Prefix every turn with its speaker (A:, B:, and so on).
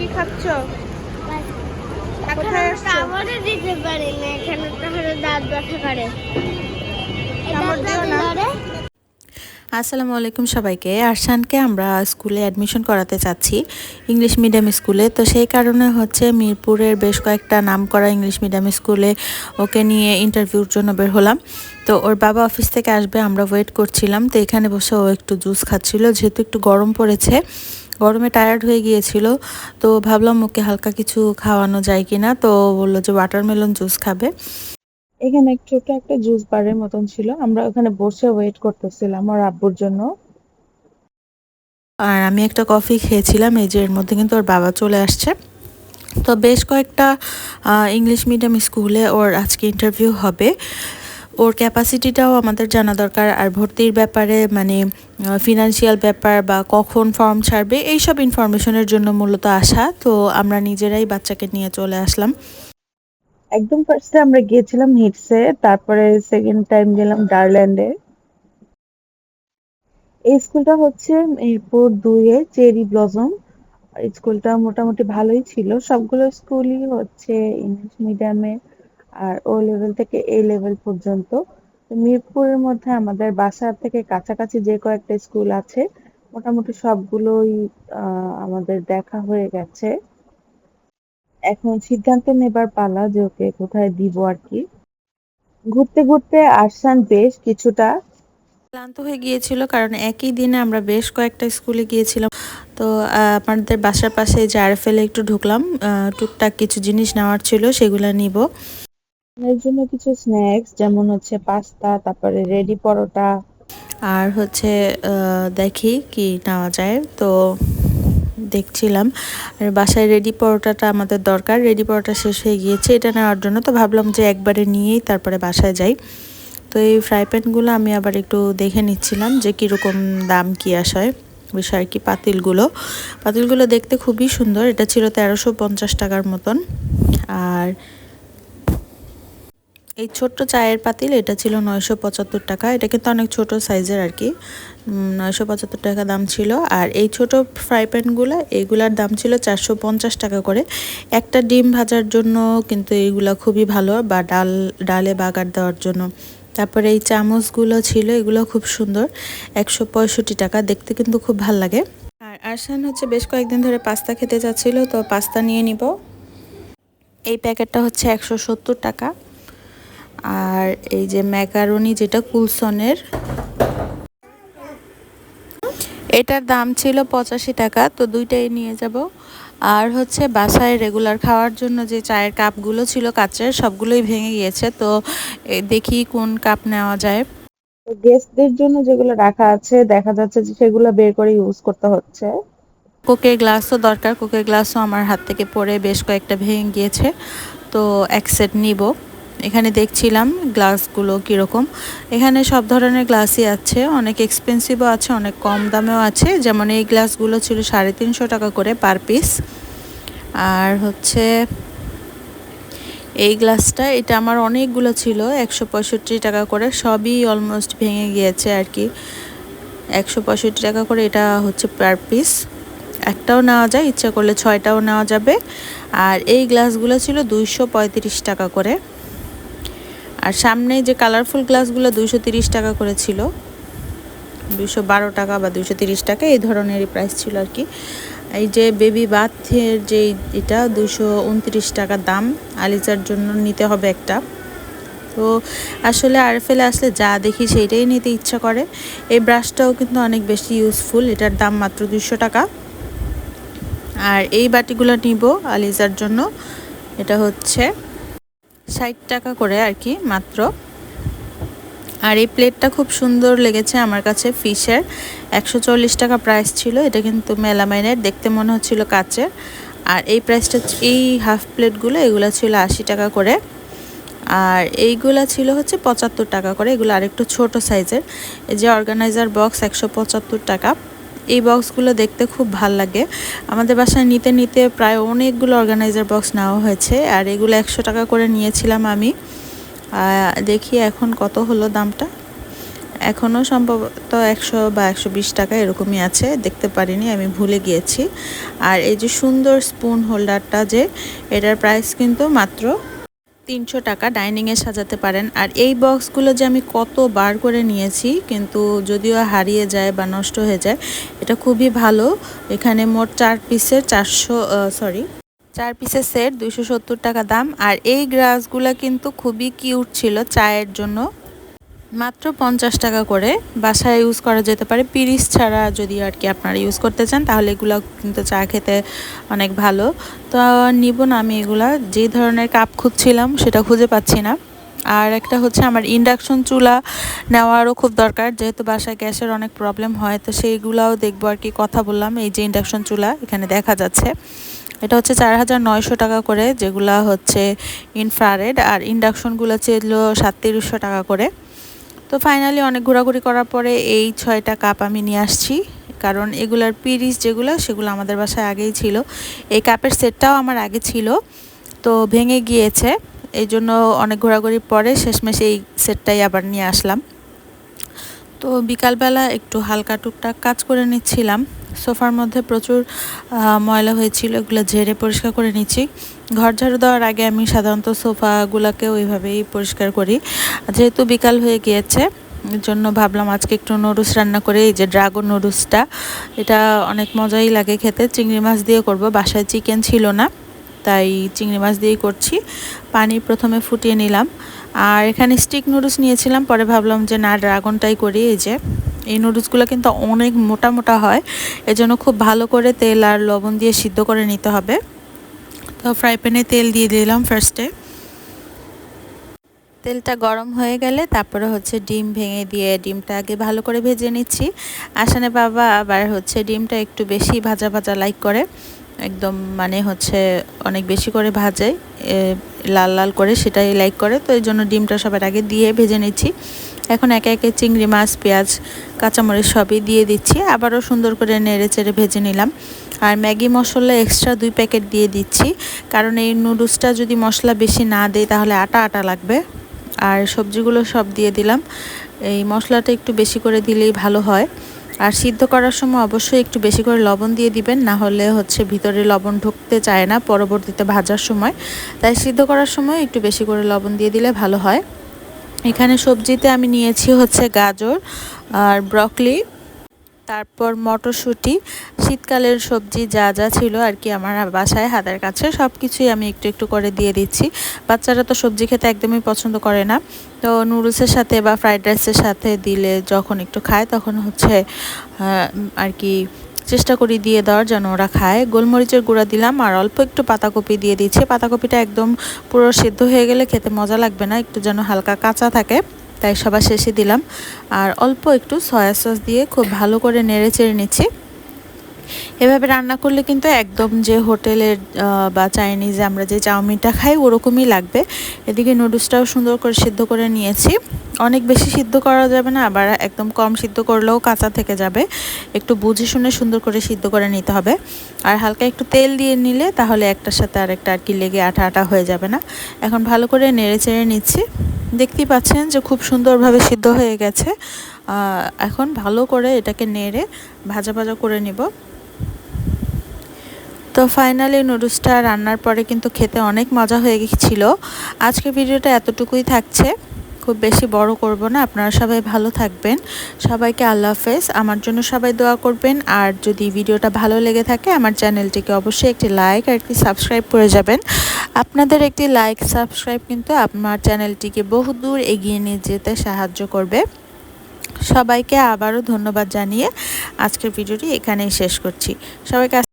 A: কি খাচ্ছ?
B: এখন
A: কোথায়
B: আমরা
A: আসছো?
B: কামড়ে দিতে পারি না, এখানে তো হলো দাঁত ব্যথা করে।
A: কামড় দিও না।
C: আসসালামু আলাইকুম সবাইকে। আরশানকে আমরা স্কুলে অ্যাডমিশন করাতে চাচ্ছি, ইংলিশ মিডিয়াম স্কুলে। তো সেই কারণে হচ্ছে মিরপুরের বেশ কয়েকটা নামকরা ইংলিশ মিডিয়াম স্কুলে ওকে নিয়ে ইন্টারভিউর জন্য বের হলাম। তো ওর বাবা অফিস থেকে আসবে, আমরা ওয়েট করছিলাম। তো এখানে বসে ও একটু জুস খাচ্ছিল, যেহেতু একটু গরম পড়েছে, গরমে টায়ার্ড হয়ে গিয়েছিল। তো ভাবলাম ওকে হালকা কিছু খাওয়ানো যায় কিনা। তো বললো যে ওয়াটারমেলন জুস খাবে।
A: এখানে ছোট একটা জুস বারের মতন ছিল, আমরা ওখানে বসে ওয়েট করতেছিলাম ওর আব্বুর জন্য।
C: আর আমি একটা কফি খেয়েছিলাম। এই যে এর মধ্যে কিন্তু ওর বাবা চলে আসছে। তো বেশ কয়েকটা ইংলিশ মিডিয়াম স্কুলে ওর আজকে ইন্টারভিউ হবে। ওর ক্যাপাসিটিটাও আমাদের জানা দরকার, আর ভর্তির ব্যাপারে মানে ফিনান্সিয়াল ব্যাপার বা কখন ফর্ম ছাড়বে এইসব ইনফরমেশনের জন্য মূলত আসা। তো আমরা নিজেরাই বাচ্চাকে নিয়ে চলে আসলাম।
A: একদম ফার্স্টে আমরা গিয়েছিলাম হিটসে, তারপরে সেকেন্ড টাইম গেলাম ডারল্যান্ডে। এই স্কুলটা হচ্ছে মিরপুর 2-এ চেরি ব্লসম। স্কুলটা মোটামুটি ভালোই ছিল, সবগুলো স্কুলই হচ্ছে ইংলিশ মিডিয়ামে, আর ও লেভেল থেকে এ লেভেল পর্যন্ত। তো মিরপুরের মধ্যে আমাদের বাসা থেকে কাছাকাছি যে কয়েকটা স্কুল আছে মোটামুটি সবগুলোই আমাদের দেখা হয়ে গেছে। এখন সিদ্ধান্ত নেবার পালা যে ওকে কোথায় দিব আর কি। ঘুরতে ঘুরতে আরশান বেশ কিছুটা
C: ক্লান্ত হয়ে গিয়েছিল, কারণ একই দিনে আমরা বেশ কয়েকটা স্কুলে গিয়েছিলাম। তো আমাদের বাসার পাশে যে আরএফএল একটু ঢুকলাম, টুকটাক কিছু জিনিস নেওয়ার ছিল, সেগুলো নিব।
A: এর জন্য কিছু স্ন্যাক্স যেমন হচ্ছে পাস্তা, তারপরে রেডি পরোটা।
C: আর হচ্ছে দেখি কি নেওয়া যায়। তো দেখছিলাম। আর বাসায় রেডি পরোটাটা আমাদের দরকার, রেডি পরোটা শেষ হয়ে গিয়েছে এটা নেওয়ার জন্য। তো ভাবলাম যে একবারে নিয়েই তারপরে বাসায় যাই। তো এই ফ্রাই প্যানগুলো আমি আবার একটু দেখে নিচ্ছিলাম যে কীরকম দাম কী আসায় বিষয় আর কি। পাতিলগুলো দেখতে খুবই সুন্দর, এটা ছিল 1350 টাকার মতন। আর এই ছোট্ট চায়ের পাতিল এটা ছিল 975 টাকা। এটা কিন্তু অনেক ছোট সাইজের আর কি, 975 টাকা দাম ছিল। আর এই ছোট ফ্রাই প্যানগুলো, এইগুলার দাম ছিল 450 টাকা করে। একটা ডিম ভাজার জন্য কিন্তু এইগুলা খুবই ভালো, বা ডালে বাগার দেওয়ার জন্য। তারপরে এই চামচগুলো ছিল, এগুলো খুব সুন্দর, 165 টাকা। দেখতে কিন্তু খুব ভাল লাগে। আর আরশান হচ্ছে বেশ কয়েকদিন ধরে পাস্তা খেতে চাচ্ছিল, তো পাস্তা নিয়ে নিব। এই প্যাকেটটা হচ্ছে 170 টাকা। আর এই যে ম্যাকারনি, যেটা কুলসনের, এটার দাম ছিল 85 টাকা। তো দুইটাই নিয়ে যাব। আর হচ্ছে বাসায় রেগুলার খাওয়ার জন্য যে চায়ের কাপগুলো ছিল কাচের, সবগুলোই ভেঙে গিয়েছে। তো দেখি কোন কাপ নেওয়া যায়।
A: তো গেস্টদের জন্য যেগুলো রাখা আছে দেখা যাচ্ছে যে সেগুলো বের করে ইউজ করতে হচ্ছে।
C: কোকের গ্লাসও দরকার, কোকের গ্লাসও আমার হাত থেকে পড়ে বেশ কয়েকটা ভেঙে গিয়েছে। তো এক সেট নিব। এখানে দেখছিলাম গ্লাসগুলো কীরকম। এখানে সব ধরনের গ্লাসই আছে, অনেক এক্সপেন্সিভও আছে, অনেক কম দামেও আছে। যেমন এই গ্লাসগুলো ছিল 350 টাকা করে পার পিস। আর হচ্ছে এই গ্লাসটা, এটা আমার অনেকগুলো ছিল, 165 টাকা করে। সবই অলমোস্ট ভেঙে গিয়েছে আর কি। 165 টাকা করে এটা হচ্ছে পার পিস। একটাও নেওয়া যায়, ইচ্ছা করলে 6টাও নেওয়া যাবে। আর এই গ্লাসগুলো ছিল 235 টাকা করে। আর সামনে যে কালারফুল গ্লাসগুলো 230 টাকা করে ছিল, 212 টাকা বা 230 টাকা এই ধরনেরই প্রাইস ছিল আর কি। এই যে বেবি বাথের যে এটা 229 টাকা দাম, আলিজার জন্য নিতে হবে একটা। তো আসলে আরএফএলে আসলে যা দেখি সেইটাই নিতে ইচ্ছা করে। এই ব্রাশটাও কিন্তু অনেক বেশি ইউজফুল, এটার দাম মাত্র 200 টাকা। আর এই বাটিগুলো নিব আলিজার জন্য, এটা হচ্ছে 60 টাকা করে আর কি মাত্র। আর এই প্লেটটা খুব সুন্দর লেগেছে আমার কাছে, ফিশের, 140 টাকা প্রাইস ছিল। এটা কিন্তু মেলামাইনের, দেখতে মনে হচ্ছিল কাচের। আর এই প্রাইসটা, এই হাফ প্লেটগুলো এগুলো ছিল 80 টাকা করে। আর এইগুলা ছিল হচ্ছে 75 টাকা করে, এগুলো আরেকটু ছোট সাইজের। এই যে অর্গানাইজার বক্স 175 টাকা। এই বক্সগুলো দেখতে খুব ভাল লাগে। আমাদের বাসায় নিতে নিতে প্রায় অনেকগুলো অর্গানাইজার বক্স নেওয়া হয়েছে। আর এগুলো 100 টাকা করে নিয়েছিলাম আমি। দেখি এখন কত হলো দামটা। এখনও সম্ভবত 100 বা 120 টাকা এরকমই আছে, দেখতে পারিনি, আমি ভুলে গিয়েছি। আর এই যে সুন্দর স্পুন হোল্ডারটা, যে এটার প্রাইস কিন্তু মাত্র 300 টাকা, ডাইনিংয়ে সাজাতে পারেন। আর এই বক্সগুলো যে আমি কতবার করে নিয়েছি, কিন্তু যদিও হারিয়ে যায় বা নষ্ট হয়ে যায়, এটা খুবই ভালো। এখানে মোট 4 পিসের 4 পিসের সেট 270 টাকা দাম। আর এই গ্লাসগুলো কিন্তু খুবই কিউট ছিল, চায়ের জন্য মাত্র 50 টাকা করে। বাসায় ইউজ করা যেতে পারে পিরিচ ছাড়া, যদি আর কি আপনারা ইউজ করতে চান, তাহলে এগুলো কিন্তু চা খেতে অনেক ভালো। তো নিব না আমি এগুলা, যে ধরনের কাপ খুঁজছিলাম সেটা খুঁজে পাচ্ছি না। আর একটা হচ্ছে আমার ইন্ডাকশন চুলা নেওয়ারও খুব দরকার, যেহেতু বাসায় গ্যাসের অনেক প্রবলেম হয়, তো সেইগুলাও দেখবো আর কি। কথা বললাম, এই যে ইন্ডাকশন চুলা এখানে দেখা যাচ্ছে, এটা হচ্ছে 4900 টাকা করে, যেগুলা হচ্ছে ইনফ্রারেড। আর ইন্ডাকশনগুলো ছিল 3700 টাকা করে। তো ফাইনালি অনেক ঘোরাঘুরি করার পরে এই 6টা কাপ আমি নিয়ে আসছি, কারণ এগুলার পিরিচ যেগুলো, সেগুলো আমাদের বাসায় আগেই ছিল। এই কাপের সেটটাও আমার আগে ছিল, তো ভেঙে গিয়েছে, এই জন্য অনেক ঘোরাঘুরির পরে শেষমেশ এই সেটটাই আবার নিয়ে আসলাম। তো বিকালবেলা একটু হালকা টুকটাক কাজ করে নিচ্ছিলাম। সোফার মধ্যে প্রচুর ময়লা হয়েছিল, এগুলো ঝেড়ে পরিষ্কার করে নিচ্ছি। ঘর ঝাড়ু দেওয়ার আগে আমি সাধারণত সোফাগুলোকে ওইভাবেই পরিষ্কার করি। যেহেতু বিকাল হয়ে গিয়েছে, এর জন্য ভাবলাম আজকে একটু নুডলস রান্না করে, এই যে ড্রাগন নুডলসটা, এটা অনেক মজাই লাগে খেতে। চিংড়ি মাছ দিয়ে করব, বাসায় চিকেন ছিল না, তাই চিংড়ি মাছ দিয়েই করছি। পানি প্রথমে ফুটিয়ে নিলাম। আর এখানে স্টিক নুডলস নিয়েছিলাম, পরে ভাবলাম যে না, ড্রাগনটাই করি। এই যে এই নুডলসগুলো কিন্তু অনেক মোটা মোটা হয়, এজন্য খুব ভালো করে তেল আর লবণ দিয়ে সিদ্ধ করে নিতে হবে। তো ফ্রাই প্যানে তেল দিয়ে দিলাম ফার্স্টে। তেলটা গরম হয়ে গেলে তারপরে হচ্ছে ডিম ভেঙে দিয়ে ডিমটা আগে ভালো করে ভেজে নিচ্ছি। আসানে বাবা আবার হচ্ছে ডিমটা একটু বেশি ভাজা ভাজা লাইক করে, একদম মানে হচ্ছে অনেক বেশি করে ভাজে, লাল লাল করে, সেটাই লাইক করে। তো এই জন্য ডিমটা সবার আগে দিয়ে ভেজে নিচ্ছি। এখন একে একে চিংড়ি মাছ, পেঁয়াজ, কাঁচামরিচ সবই দিয়ে দিচ্ছি, আবারও সুন্দর করে নেড়ে চেড়ে ভেজে নিলাম। আর ম্যাগি মশলা এক্সট্রা 2 প্যাকেট দিয়ে দিচ্ছি, কারণ এই নুডলসটা যদি মশলা বেশি না দেয় তাহলে আটা আটা লাগবে। আর সবজিগুলো সব দিয়ে দিলাম, এই মশলাটা একটু বেশি করে দিলেই ভালো হয়। আর সিদ্ধ করার সময় অবশ্যই একটু বেশি করে লবণ দিয়ে দিবেন, না হলে হচ্ছে ভিতরে লবণ ঢুকতে চায় না পরবর্তীতে ভাজার সময়। তাই সিদ্ধ করার সময় একটু বেশি করে লবণ দিয়ে দিলে ভালো হয়। এখানে সবজিতে আমি নিয়েছি হচ্ছে গাজর আর ব্রকলি, তারপর মটরশুঁটি, শীতকালের সবজি যা যা ছিল আর কি আমার বাসায় হাতের কাছে, সব কিছুই আমি একটু একটু করে দিয়ে দিচ্ছি। বাচ্চারা তো সবজি খেতে একদমই পছন্দ করে না, তো নুডলসের সাথে বা ফ্রাইড রাইসের সাথে দিলে যখন একটু খায়, তখন হচ্ছে আর কি চেষ্টা করি দিয়ে দেওয়ার, যেন ওরা খায়। গোলমরিচের গুঁড়া দিলাম আর অল্প একটু পাতাকপি দিয়ে দিচ্ছি। পাতাকপিটা একদম পুরো সিদ্ধ হয়ে গেলে খেতে মজা লাগবে না, একটু যেন হালকা কাঁচা থাকে, তাই সবার শেষে দিলাম। আর অল্প একটু সয়া সস দিয়ে খুব ভালো করে নেড়ে চেড়ে নিচ্ছি। এভাবে রান্না করলে কিন্তু একদম যে হোটেলের বা চাইনিজে আমরা যে চাউমিনটা খাই ওরকমই লাগবে। এদিকে নুডলসটাও সুন্দর করে সিদ্ধ করে নিয়েছি। অনেক বেশি সিদ্ধ করা যাবে না, আবার একদম কম সিদ্ধ করলেও কাঁচা থেকে যাবে, একটু বুঝে শুনে সুন্দর করে সিদ্ধ করে নিতে হবে। আর হালকা একটু তেল দিয়ে নিলে তাহলে একটার সাথে আরেকটা আর কি লেগে আঠা আঠা হয়ে যাবে না। এখন ভালো করে নেড়ে চেড়ে নিচ্ছি, দেখতেই পাচ্ছেন যে খুব সুন্দরভাবে সিদ্ধ হয়ে গেছে। এখন ভালো করে এটাকে নেড়ে ভাজা ভাজা করে নিব। তো ফাইনালি নুডলসটা রান্নার পরে কিন্তু খেতে অনেক মজা হয়ে গিয়েছিল। আজকের ভিডিওটা এতটুকুই থাকছে, খুব বেশি বড় করব না। আপনারা সবাই ভালো থাকবেন, সবাইকে আল্লাহ হাফেজ। আমার জন্য সবাই দোয়া করবেন। আর যদি ভিডিওটা ভালো লেগে থাকে আমার চ্যানেলটিকে অবশ্যই একটি লাইক আর একটি সাবস্ক্রাইব করে যাবেন। আপনাদের একটি লাইক সাবস্ক্রাইব কিন্তু আমার চ্যানেলটিকে বহুদূর এগিয়ে নিয়ে যেতে সাহায্য করবে। সবাইকে আবারও ধন্যবাদ জানিয়ে আজকের ভিডিওটি এখানেই শেষ করছি। সবাইকে